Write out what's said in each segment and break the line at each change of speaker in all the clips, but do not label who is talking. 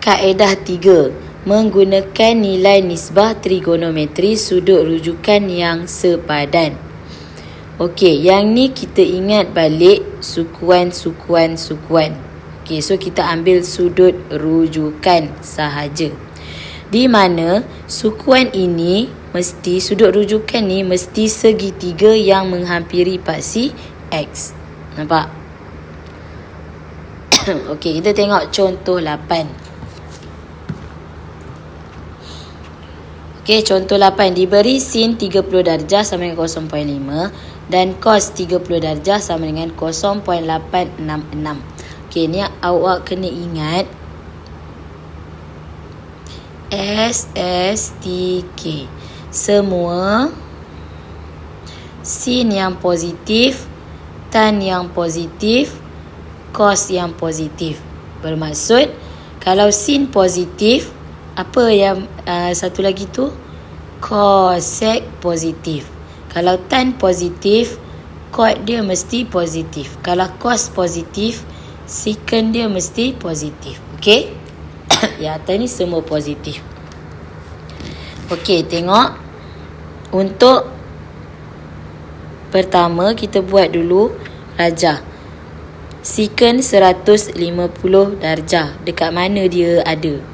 Kaedah 3. Menggunakan nilai nisbah trigonometri sudut rujukan yang sepadan. Okey, yang ni kita ingat balik sukuan. Okey, so kita ambil sudut rujukan sahaja. Di mana sukuan ini mesti, sudut rujukan ni mesti segitiga yang menghampiri paksi X. Nampak? Okey, kita tengok contoh 8. Okey, contoh 8. Diberi sin 30 darjah sama dengan 0.5 dan cos 30 darjah sama dengan 0.866. Okey, ni awak kena ingat SSTK. Semua sin yang positif, tan yang positif, cos yang positif. Bermaksud, kalau sin positif, apa yang satu lagi tu? Cosec positif. Kalau tan positif, cot dia mesti positif. Kalau cos positif, secant dia mesti positif. Okey? Yang atas ni semua positif. Okey, tengok. Untuk pertama, kita buat dulu rajah. Secant 150 darjah. Dekat mana dia ada?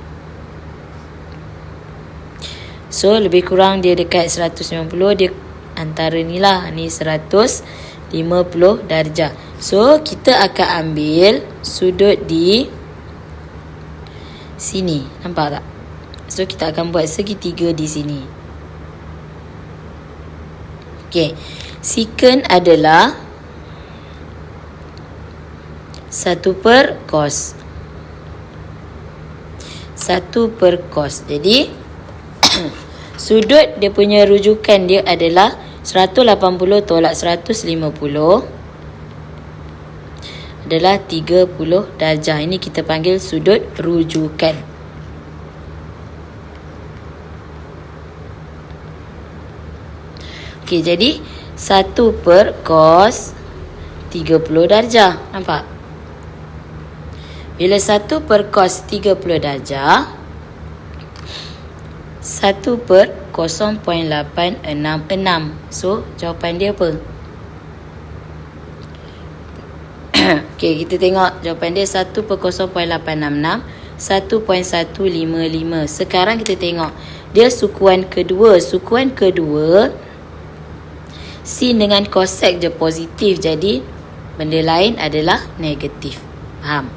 So, lebih kurang dia dekat 190. Dia antara ni lah. Ni 150 darjah. So, kita akan ambil sudut di sini. Nampak tak? So, kita akan buat segitiga di sini. Okey. Secant adalah 1/cos. 1/cos. Jadi, sudut dia punya rujukan dia adalah 180 tolak 150 adalah 30 darjah. Ini kita panggil sudut rujukan. Okey, jadi 1/cos 30 darjah. Nampak? Bila 1/cos 30 darjah, 1/0.866. So, jawapan dia apa? Okey, kita tengok jawapan dia 1/0.866, 1.155. Sekarang kita tengok dia sukuan kedua. Sukuan kedua, sin dengan cosec je positif. Jadi, benda lain adalah negatif. Faham?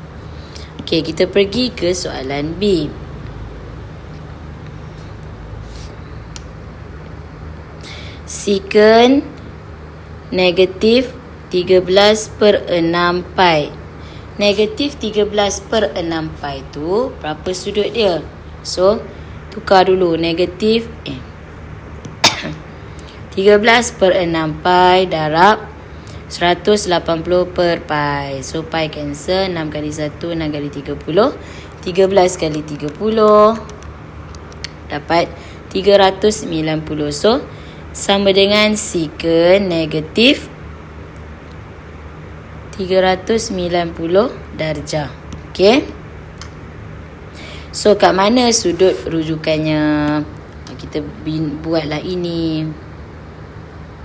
Okey, kita pergi ke soalan B. Secant negatif 13/6 pi. Negatif 13/6 pi tu berapa sudut dia? So, tukar dulu. Negatif 13/6 pi darab 180 pi. So, pi cancel. 6 kali 1, 6 kali 30. 13 kali 30 dapat 390. So, sama dengan secant negatif 390 darjah. Okey. So, kat mana sudut rujukannya? Kita buatlah ini.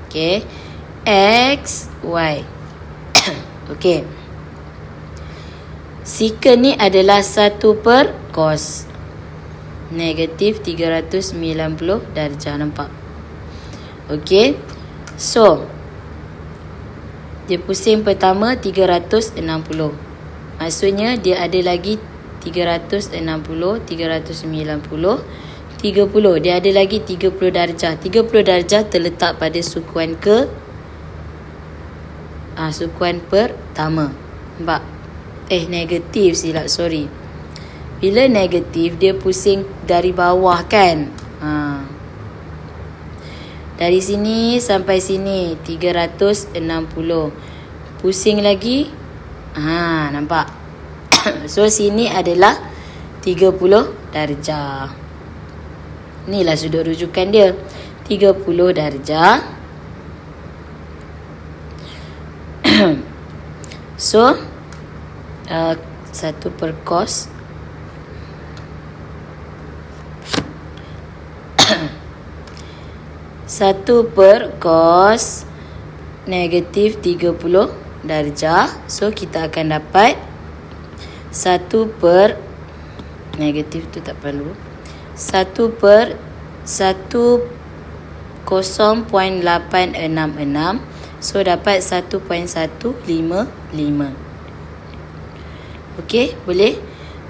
Okey. X, Y. Okey. Secant ni adalah 1/cos. Negatif 390 darjah. Nampak? Okey. So, dia pusing pertama 360. Maksudnya dia ada lagi 360, 390, 30. Dia ada lagi 30 darjah. 30 darjah terletak pada sukuan sukuan pertama. Nampak? Negatif silap, sorry. Bila negatif, dia pusing dari bawah kan? Dari sini sampai sini 360. Pusing lagi. Nampak? So, sini adalah 30 darjah. Inilah sudut rujukan dia. 30 darjah. So, 1/cos 1 per cos negatif 30 darjah. So kita akan dapat 1 per negatif tu tak perlu. 1 per 0.866. So dapat 1.155. Okey, boleh.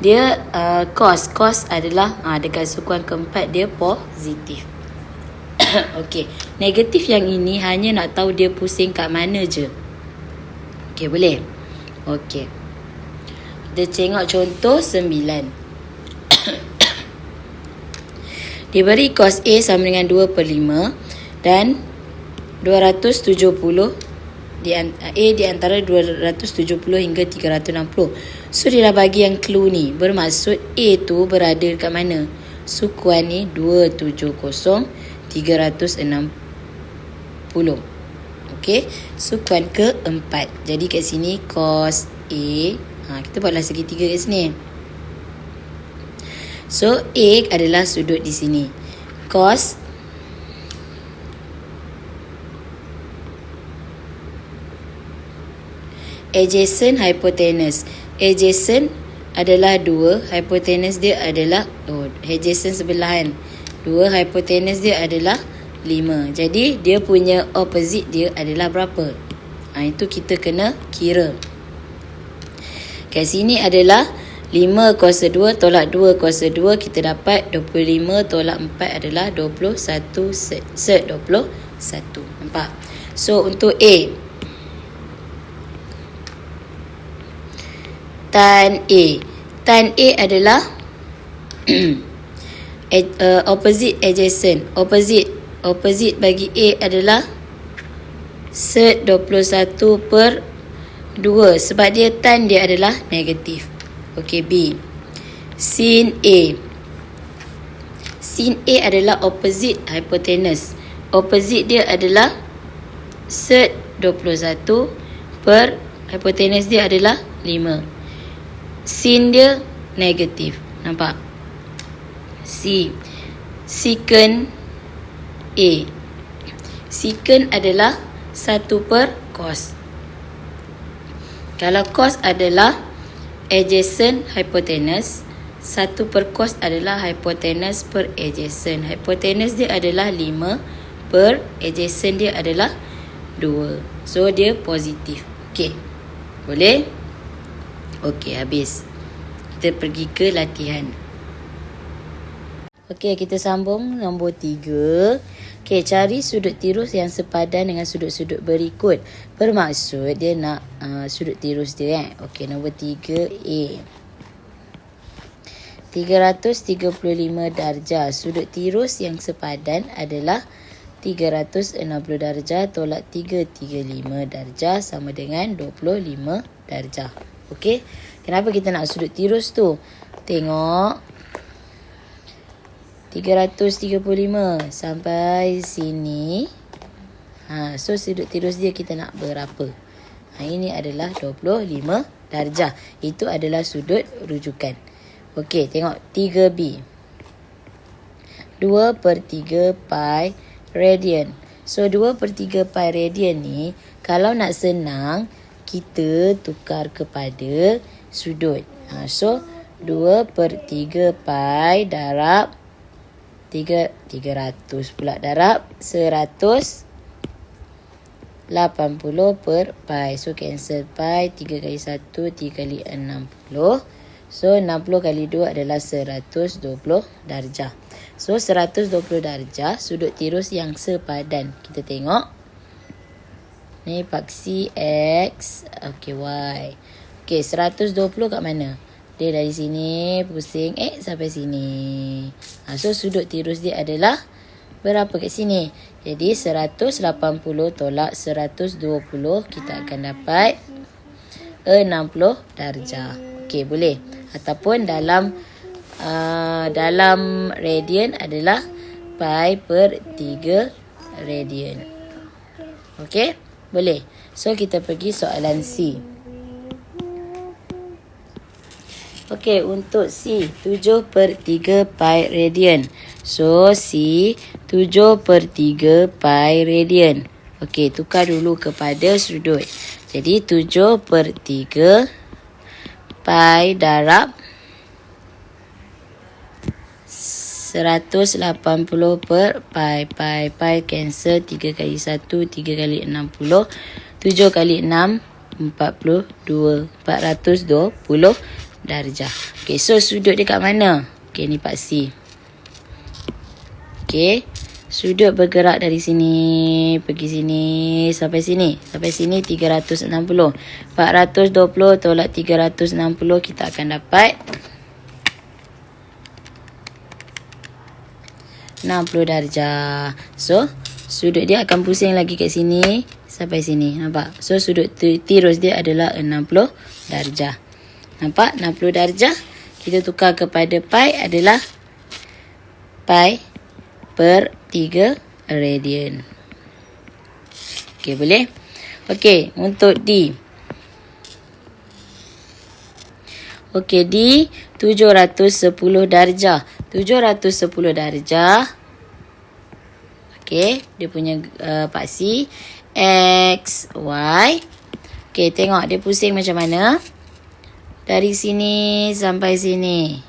Dia cos adalah dekat sukuan keempat dia positif. Okey, negatif yang ini hanya nak tahu dia pusing kat mana je. Okey, boleh. Okey. Kita tengok contoh 9. Diberi cos A sama dengan 2 per 5 dan 270 A di antara 270 hingga 360. So dia dah bagi yang clue ni. Bermaksud A tu berada dekat mana? Sukuan ni 270 360. Okey, sukuan keempat. Jadi kat sini cos A, kita buatlah segitiga kat sini. So A adalah sudut di sini. Cos adjacent hypotenuse. Adjacent adalah 2, hypotenuse dia adalah adjacent sebelahan. 2, hypotenuse dia adalah 5. Jadi dia punya opposite dia adalah berapa? Itu kita kena kira. Kat sini adalah 5 kuasa 2 tolak 2 kuasa 2, kita dapat 25 tolak 4 adalah 21 set 21. Nampak? So untuk A, tan A adalah opposite adjacent. Opposite bagi A adalah set 21 per 2 sebab dia tan dia adalah negatif. Okey, B. Sin A adalah opposite hypotenuse. Opposite dia adalah set 21 per hypotenuse dia adalah 5. Sin dia negatif. Nampak? C. Secant A. Secant adalah 1 per cos. Kalau cos adalah adjacent hypotenuse, 1 per cos adalah hypotenuse per adjacent. Hypotenuse dia adalah 5 per adjacent dia adalah 2. So dia positif. Okey. Boleh? Okey, habis. Kita pergi ke latihan. Okey, kita sambung nombor 3. Okey, cari sudut tirus yang sepadan dengan sudut-sudut berikut. Bermaksud dia nak sudut tirus dia. Okey, nombor 3A. 335 darjah. Sudut tirus yang sepadan adalah 360 darjah tolak 335 darjah sama dengan 25 darjah. Okey, kenapa kita nak sudut tirus tu? Tengok 335 sampai sini. So sudut tirus dia kita nak berapa? Ini adalah 25 darjah. Itu adalah sudut rujukan. Okey, tengok 3B. 2 per 3 pi radian. So 2 per 3 pi radian ni, kalau nak senang, kita tukar kepada sudut. So 2 per 3 pi darab 300 pula darab 180 per pi. So cancel pi. 3 kali 1 3 kali 60. So 60 kali 2 adalah 120 darjah. So 120 darjah sudut tirus yang sepadan. Kita tengok ni paksi X. Okey, Y. Okey, 120 kat mana? Dia dari sini pusing X sampai sini. So sudut tirus dia adalah berapa kat sini? Jadi 180 tolak 120, kita akan dapat 60 darjah. Okey, boleh. Ataupun dalam radian adalah pi per 3 radian. Okey, boleh. So kita pergi soalan C. Okey, untuk C 7 per 3 pi radian. So C 7/3 pi radian. Okey, tukar dulu kepada sudut. Jadi 7/3 pi darab 180 per pi. Pi cancel. 3 kali 1, 3 kali 60. 7 kali 6, 42. 420 darjah. Okey, so sudut dia kat mana? Okey, ni part C. Okey. Sudut bergerak dari sini, pergi sini, sampai sini. Sampai sini 360. 420 tolak 360, kita akan dapat 60 darjah. So, sudut dia akan pusing lagi kat sini, sampai sini. Nampak? So, sudut tirus dia adalah 60 darjah. Nampak? 60 darjah. Kita tukar kepada pi adalah pi per 3 radian. Okey, boleh? Okey, untuk D. Okey, D 710 darjah. 710 darjah. Okey, dia punya paksi X, Y. Okey, tengok dia pusing macam mana. Dari sini sampai sini.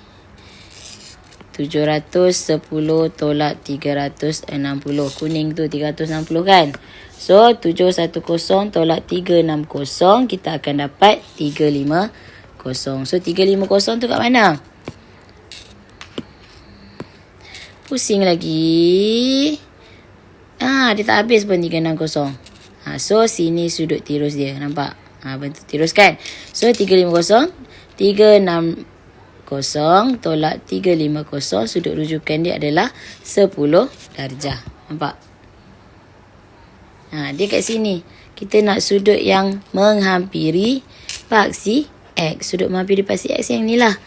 710 tolak 360. Kuning tu 360 kan? So, 710 tolak 360, kita akan dapat 350. So, 350 tu kat mana? Pusing lagi. Dia tak habis pun 360. So, sini sudut tirus dia. Nampak? Bentuk tirus kan? So, 350. 360 tolak 350, sudut rujukan dia adalah 10 darjah. Nampak? Dia kat sini. Kita nak sudut yang menghampiri paksi X. Sudut menghampiri paksi X yang ni lah.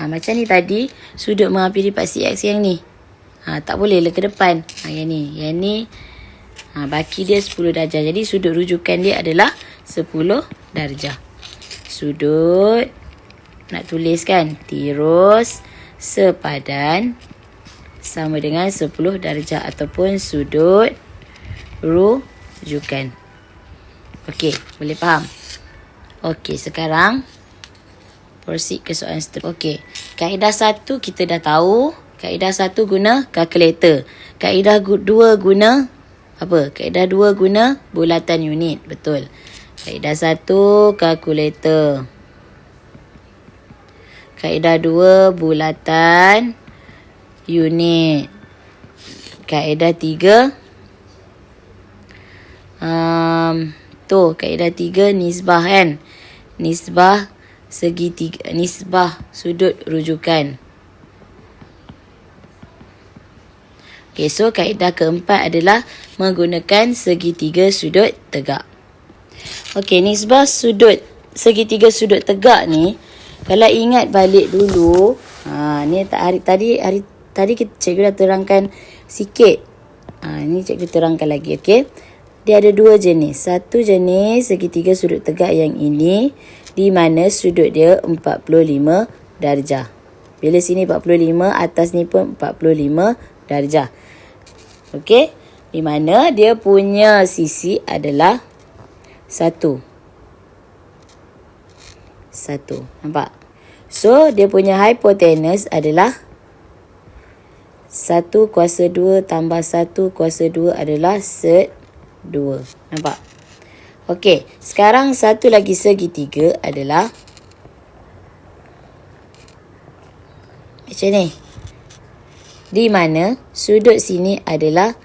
Macam ni tadi, sudut menghampiri paksi X yang ni. Tak boleh lah ke depan. Yang ni. Yang ni, baki dia 10 darjah. Jadi, sudut rujukan dia adalah 10 darjah. Sudut, nak tulis kan, tirus sepadan sama dengan 10 darjah ataupun sudut rujukan. Okey, boleh faham? Okey, sekarang proceed ke soalan seterusnya. Okey, kaedah 1 kita dah tahu. Kaedah 1 guna kalkulator. Kaedah 2 guna apa? Kaedah 2 guna bulatan unit. Betul. Kaedah 1 kalkulator. Kaedah 2 bulatan unit. Kaedah 3 kaedah 3 nisbah kan. Nisbah segitiga, nisbah sudut rujukan. Okey, so kaedah keempat adalah menggunakan segitiga sudut tegak. Okey, nisbah sudut segitiga sudut tegak ni, kalau ingat balik dulu, ni tadi cikgu dah terangkan sikit. Ni cikgu terangkan lagi, okey. Dia ada dua jenis. Satu jenis segitiga sudut tegak yang ini, di mana sudut dia 45 darjah. Bila sini 45, atas ni pun 45 darjah. Okey. Di mana dia punya sisi adalah 1. Nampak? So, dia punya hipotenus adalah 1 kuasa 2 tambah 1 kuasa 2 adalah sed 2. Nampak? Okey, sekarang satu lagi segitiga adalah macam ni. Di mana sudut sini adalah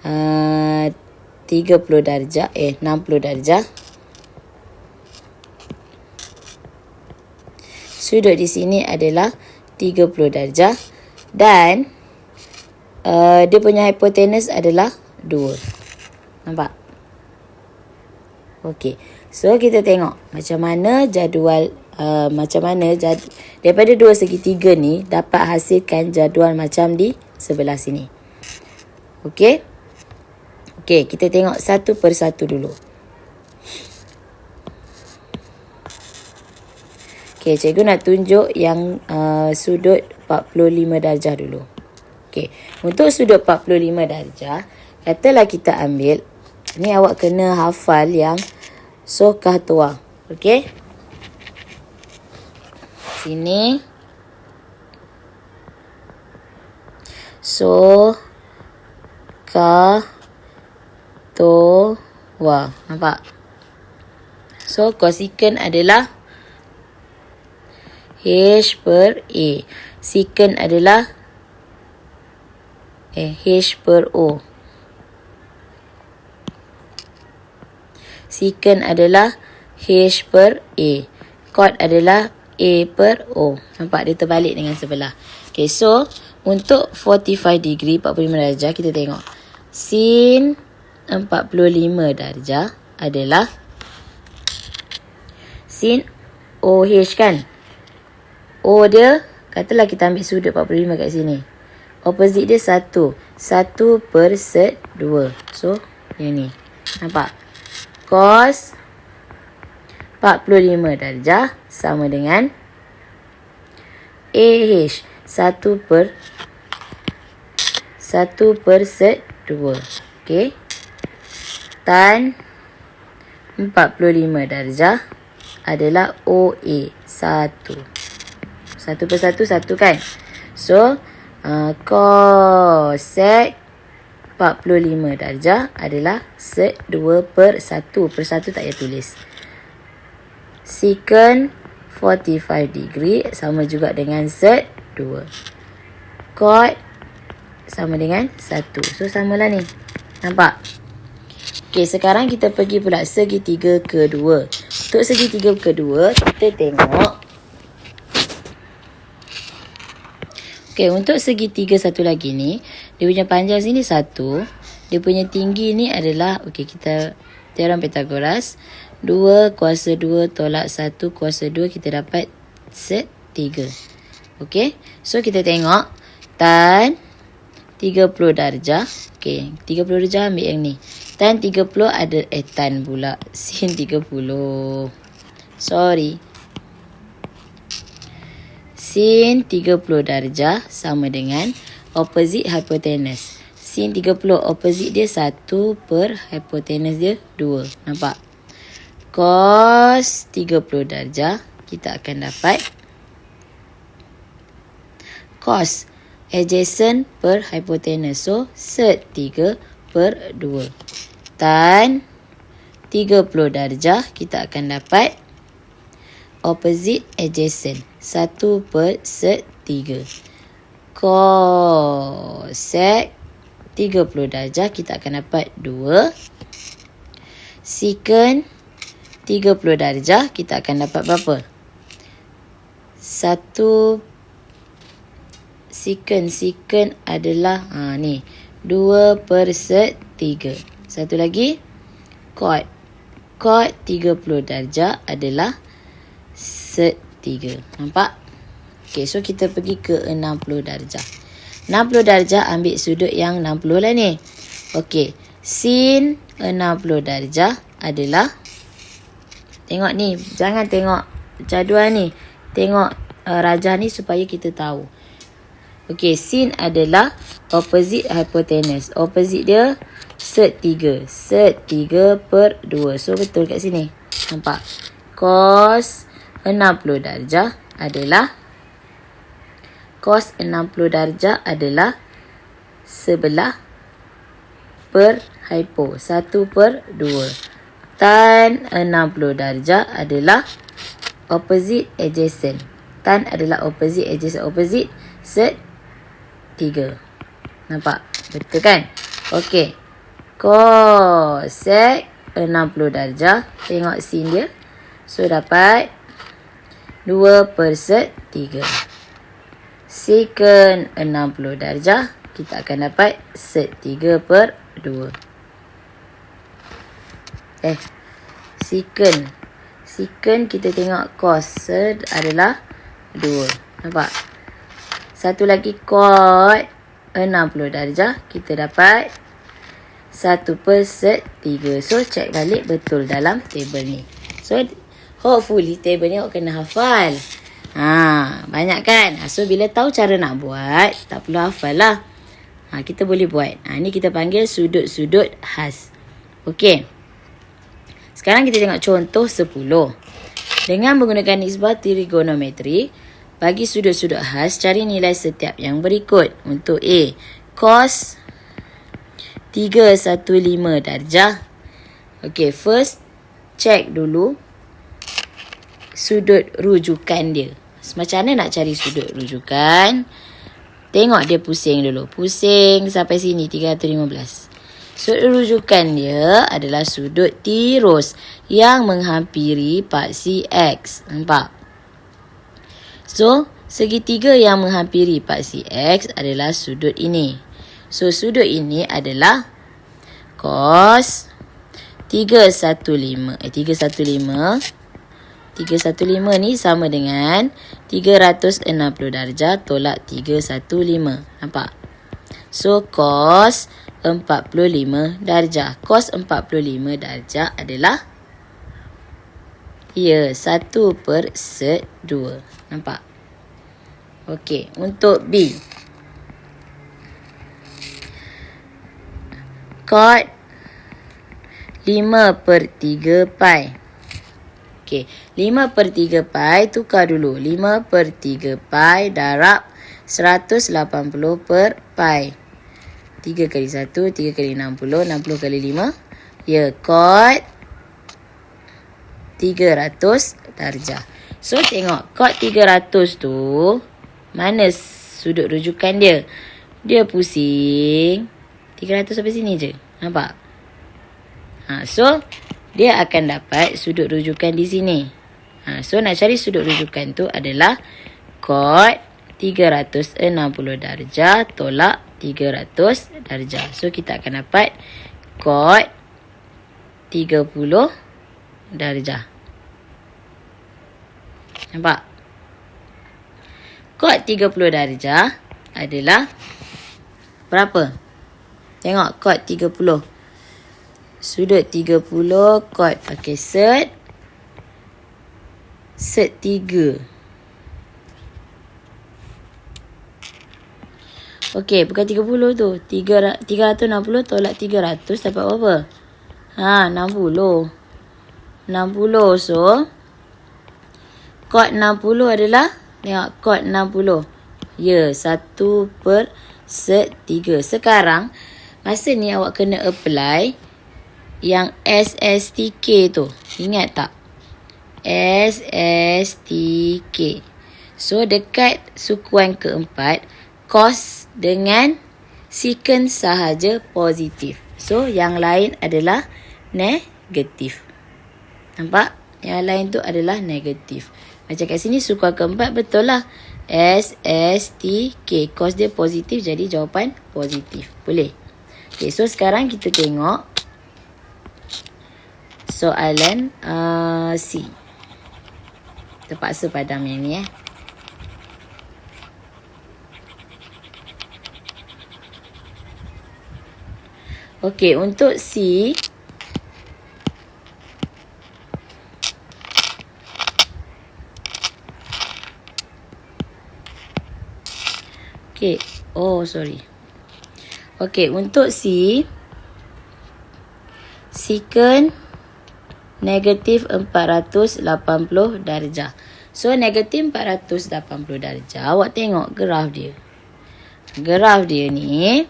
30 darjah, 60 darjah. Sudut di sini adalah 30 darjah. Dan dia punya hipotenus adalah 2. Nampak? Okey. So, kita tengok macam mana jadual, daripada dua segitiga ni dapat hasilkan jadual macam di sebelah sini. Okey. Okey, kita tengok satu persatu dulu. Okey, cikgu nak tunjuk yang sudut 45 darjah dulu. Okey, untuk sudut 45 darjah, katalah kita ambil, ni awak kena hafal yang sokah tua. Okey. Sini. Sokah tua. Nampak? So, kosekant adalah H per A. Sekant adalah H per O. Sekant adalah H per A. Cot adalah A per O. Nampak dia terbalik dengan sebelah. Okay, so untuk 45 degree, 45 darjah, kita tengok. Sin 45 darjah adalah sin OH kan. O dia, katalah kita ambil sudut 45 kat sini. Opposite dia 1. 1 per set 2. So, yang ni. Nampak? Cos 45 darjah sama dengan AH. 1 per set 2. Okay. Tan 45 darjah adalah OA. 1. 1 per 1, 1 kan. So, cosec 45 darjah adalah set 2 per 1. Per 1 tak payah tulis. Secant 45 degree sama juga dengan set 2. Cot sama dengan 1. So, samalah ni. Nampak? Okay, sekarang kita pergi pula segitiga kedua. Untuk segitiga kedua, kita tengok. Okay, untuk segitiga satu lagi ni, dia punya panjang sini 1. Dia punya tinggi ni adalah, okay, kita teorem Pythagoras. 2 kuasa 2 tolak 1 kuasa 2, kita dapat set 3. Okay, so kita tengok. Tan 30 darjah. Okay, 30 darjah ambil yang ni. Tan 30 ada, tan pula. Sin 30. Sorry. Sin 30 darjah sama dengan opposite hypotenuse. Sin 30 opposite dia 1 per hypotenuse dia 2. Nampak? Cos 30 darjah kita akan dapat cos adjacent per hypotenuse. So, set 3 per 2. Tan 30 darjah kita akan dapat opposite adjacent. 1 per set 3. Cosec 30 darjah kita akan dapat 2. Secant 30 darjah kita akan dapat berapa? 1. Secant adalah ni 2 per set 3. Satu lagi cot 30 darjah adalah set 3. Nampak? Okay, so kita pergi ke 60 darjah. 60 darjah ambil sudut yang 60 lah ni. Okay, sin 60 darjah adalah, tengok ni, jangan tengok jadual ni. Tengok rajah ni supaya kita tahu. Okay, sin adalah opposite hypotenuse. Opposite dia set 3. Set 3 per 2. So, betul kat sini. Nampak? Cos 60 darjah adalah sebelah per hypo. 1 per 2. Tan 60 darjah adalah opposite adjacent. Tan adalah opposite adjacent. Opposite set 3. Nampak? Betul kan? Okey. Cosec 60 darjah. Tengok sin dia. So, dapat 2 per set 3. Secant 60 darjah. Kita akan dapat set 3 per 2. Secant kita tengok cos adalah 2. Nampak? Satu lagi cot 60 darjah. Kita dapat 1 per set 3. So, check balik betul dalam table ni. So, hopefully table ni awak kena hafal. Banyak kan? So, bila tahu cara nak buat, tak perlu hafal lah. Kita boleh buat. Ni kita panggil sudut-sudut khas. Okey. Sekarang kita tengok contoh 10. Dengan menggunakan nisbah trigonometri, bagi sudut-sudut khas, cari nilai setiap yang berikut. Untuk A, cos 315 darjah. Okey, first check dulu sudut rujukan dia. Macam mana nak cari sudut rujukan? Tengok dia pusing dulu. Pusing sampai sini 315. Sudut rujukan dia adalah sudut tirus yang menghampiri paksi X. Nampak? So, segitiga yang menghampiri paksi X adalah sudut ini. So, sudut ini adalah cos 315 ni sama dengan 360 darjah tolak 315. Nampak? So, cos 45 darjah. Cos 45 darjah adalah 1/2. Nampak? Okey, untuk B. Cot 5/3 pi. Okey, 5/3 pi tukar dulu. 5/3 pi darab 180 per pi. 3 kali 1, 3 kali 60, 60 kali 5. Ya, cot 300 darjah. So, tengok. Cot 300 tu, mana sudut rujukan dia? Dia pusing 300 sampai sini je. Nampak? So, dia akan dapat sudut rujukan di sini. So, nak cari sudut rujukan tu adalah cot 360 darjah tolak 300 darjah. So, kita akan dapat cot 30 darjah. Nampak? Cot 30 darjah adalah berapa? Tengok cot 30. Sudut 30 cot. Okey, set 3. Okey, bukan 30 tu. 360 tolak 300 dapat berapa? 60. 60. So, cot 60 adalah, tengok, cot 60. Ya, 1/3. Sekarang, masa ni awak kena apply yang SSTK tu. Ingat tak? SSTK. So, dekat sukuan keempat, cos dengan secant sahaja positif. So, yang lain adalah negatif. Nampak? Yang lain tu adalah negatif. Macam kat sini sukuan keempat betul lah. SSTK. Cos dia positif jadi jawapan positif. Boleh? Okay, so sekarang kita tengok soalan C. Terpaksa padam yang ni Okey, untuk C, okey, sorry. Okey, untuk C, secant negatif 480 darjah. So, negatif 480 darjah. Awak tengok graf dia. Graf dia ni,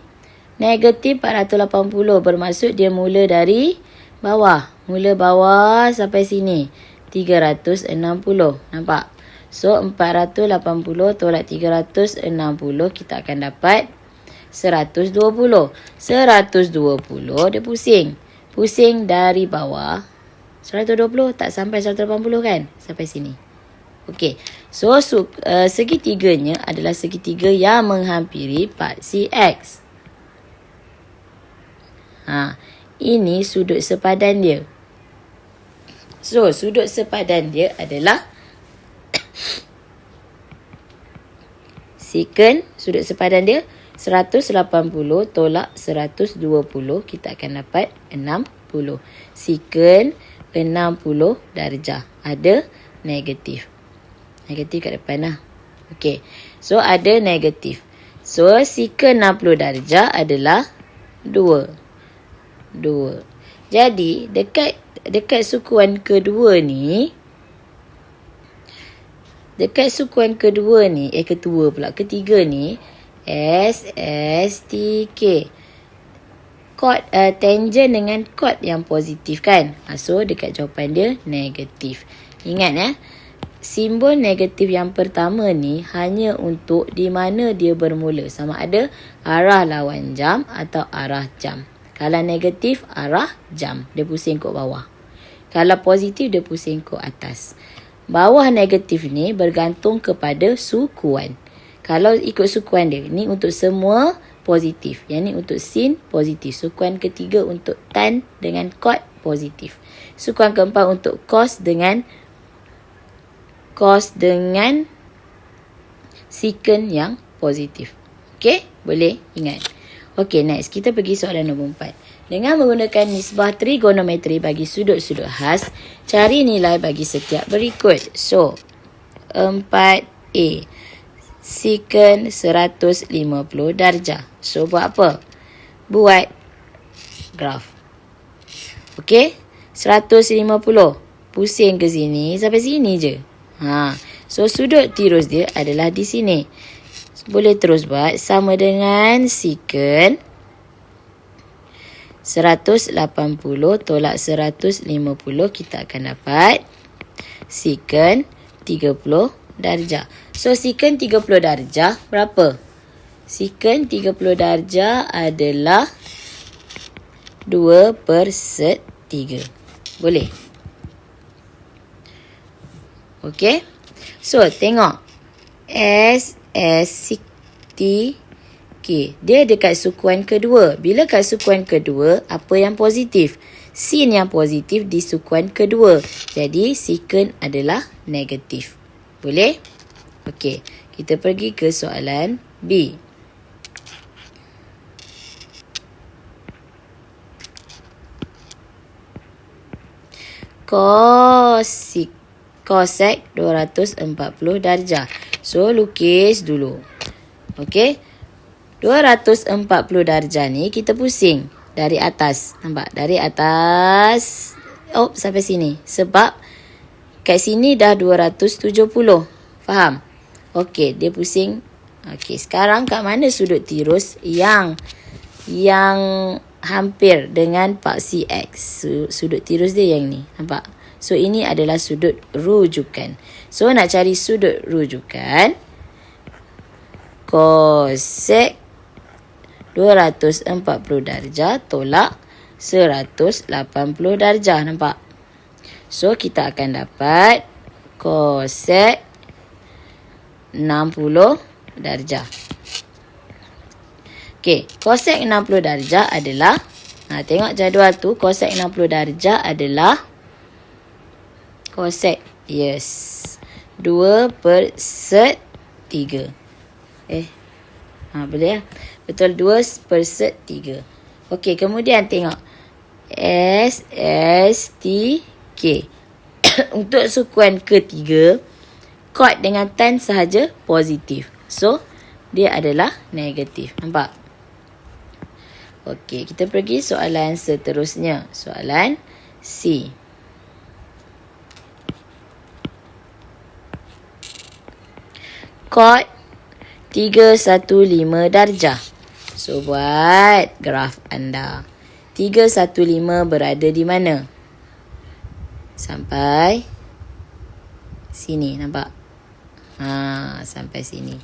negatif 480 bermaksud dia mula dari bawah. Mula bawah sampai sini. 360. Nampak? So, 480 tolak 360 kita akan dapat 120. 120 dia pusing. Pusing dari bawah. 120 tak sampai 180 kan? Sampai sini. Okey. So, segitiganya adalah segitiga yang menghampiri paksi X. Ini sudut sepadan dia. So, sudut sepadan dia adalah secant, sudut sepadan dia 180 tolak 120, kita akan dapat 60. Secant 60 darjah. Ada negatif. Negatif kat depan lah. Okey. So, ada negatif. So, secant 60 darjah adalah 2. Jadi, dekat sukuan kedua ni, ketiga ni, SSTK. Tangent dengan kod yang positif kan? So, dekat jawapan dia negatif. Ingat simbol negatif yang pertama ni hanya untuk di mana dia bermula. Sama ada arah lawan jam atau arah jam. Kalau negatif, arah jam. Dia pusing ke bawah. Kalau positif, dia pusing ke atas. Bawah negatif ni bergantung kepada sukuan. Kalau ikut sukuan dia, ni untuk semua positif. Yang ni untuk sin positif. Sukuan ketiga untuk tan dengan kod positif. Sukuan keempat untuk cos dengan secant yang positif. Okey, boleh ingat. Okey, next kita pergi soalan nombor 4. Dengan menggunakan nisbah trigonometri bagi sudut-sudut khas, cari nilai bagi setiap berikut. So, 4A. Secant 150 darjah. So, buat apa? Buat graf. Okey, 150. Pusing ke sini, sampai sini je. So, sudut tirus dia adalah di sini. Boleh terus buat sama dengan secant 180 tolak 150, kita akan dapat secant 30 darjah. So, secant 30 darjah berapa? Secant 30 darjah adalah 2/3. Boleh? Okey. So, tengok. SSTK. Dia dekat sukuan kedua. Bila kat sukuan kedua, apa yang positif? Sin yang positif di sukuan kedua. Jadi, secant adalah negatif. Boleh? Okey. Kita pergi ke soalan B. Cosec 240 darjah. So, lukis dulu. Okey. 240 darjah ni kita pusing dari atas. Nampak? Dari atas. Sampai sini. Sebab kat sini dah 270. Faham? Okey, dia pusing. Okey, sekarang kat mana sudut tirus yang hampir dengan paksi X? Sudut tirus dia yang ni. Nampak? So, ini adalah sudut rujukan. So, nak cari sudut rujukan, cosec 240 darjah tolak 180 darjah. Nampak? So, kita akan dapat cosec 60 darjah. Okey, cosec 60 darjah adalah, tengok jadual tu, cosec 60 darjah adalah cosec, 2/3. Boleh ya? Betul, 2/3. Okey, kemudian tengok SSTK. Untuk sukuan ketiga, kod dengan tan sahaja positif. So, dia adalah negatif. Nampak? Okey, kita pergi soalan seterusnya. Soalan C. Kod 315 darjah. So, buat graf anda. 315 berada di mana? Sampai sini, nampak? Sampai sini.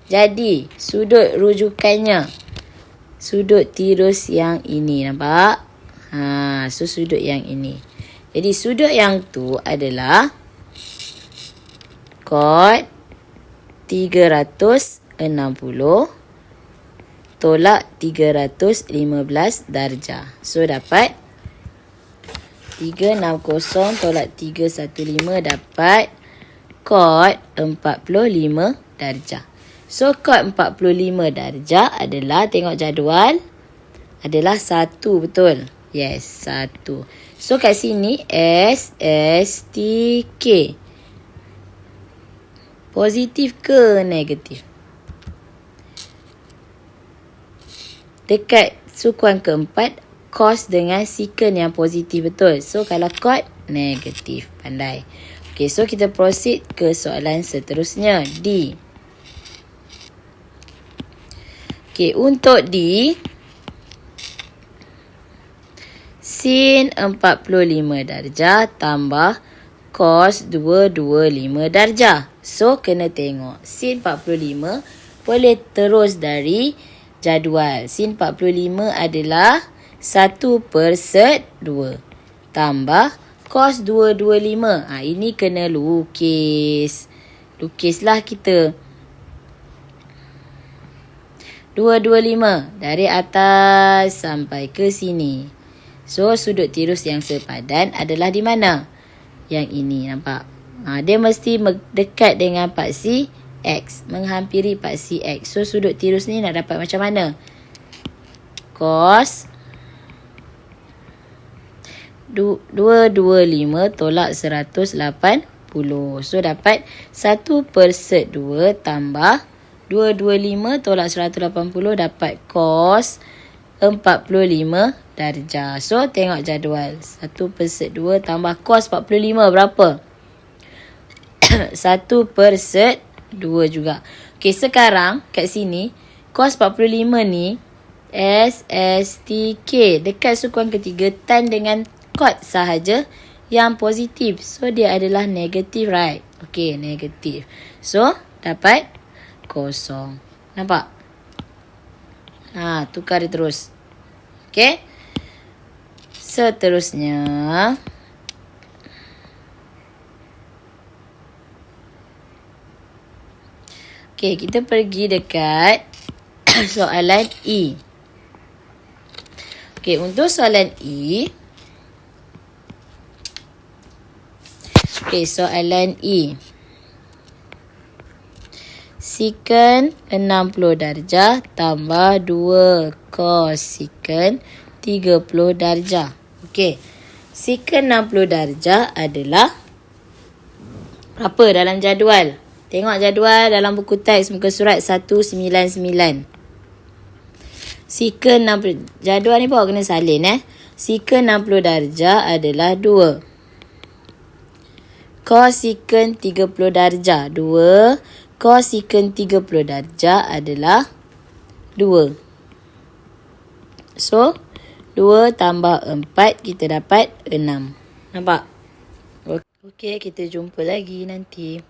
Jadi, sudut rujukannya, sudut tirus yang ini, nampak? So, sudut yang ini. Jadi, sudut yang tu adalah kod 360 tolak 315 darjah. So, dapat 360 tolak 315 dapat kod 45 darjah. So, kod 45 darjah adalah, tengok jadual, adalah 1, betul? Yes, 1. So, kat sini SSTK. Positif ke negatif? dekat sukuan keempat, cos dengan secant yang positif, betul? So, kalau cot, negatif. Pandai. Okay, so kita proceed ke soalan seterusnya. D. Okay, untuk D, sin 45 darjah tambah cos 225 darjah. So, kena tengok. Sin 45 boleh terus dari jadual. Sin 45 adalah 1/2 tambah cos 225. Ini kena lukis. Lukislah kita. 225 dari atas sampai ke sini. So, sudut tirus yang sepadan adalah di mana? Yang ini, nampak? Dia mesti dekat dengan paksi X. Menghampiri paksi X. So, sudut tirus ni nak dapat macam mana? Cos 225 tolak 180. So, dapat 1/2 tambah 225 tolak 180 dapat cos 45 darjah. So, tengok jadual. 1/2 tambah cos 45 berapa? 1/2 juga. Okey, sekarang kat sini cos 45 ni SSTK. Dekat sukuan ketiga, tan dengan cot sahaja yang positif. So, dia adalah negatif, right? Okey, negatif. So, dapat kosong. Nampak? Tukar dia terus. Okey. Seterusnya, okey, kita pergi dekat soalan E. Okey, untuk soalan E. Okey, soalan E. Secant 60 darjah tambah 2 cos secant 30 darjah. Okey. Secant 60 darjah adalah apa dalam jadual? Tengok jadual dalam buku teks muka surat 199. Secant 60, jadual ni bawa kena salin Secant 60 darjah adalah 2. Cos secant 30 darjah 2. Cos secant 30 darjah adalah 2. So, 2 tambah 4 kita dapat 6. Nampak? Okey, kita jumpa lagi nanti.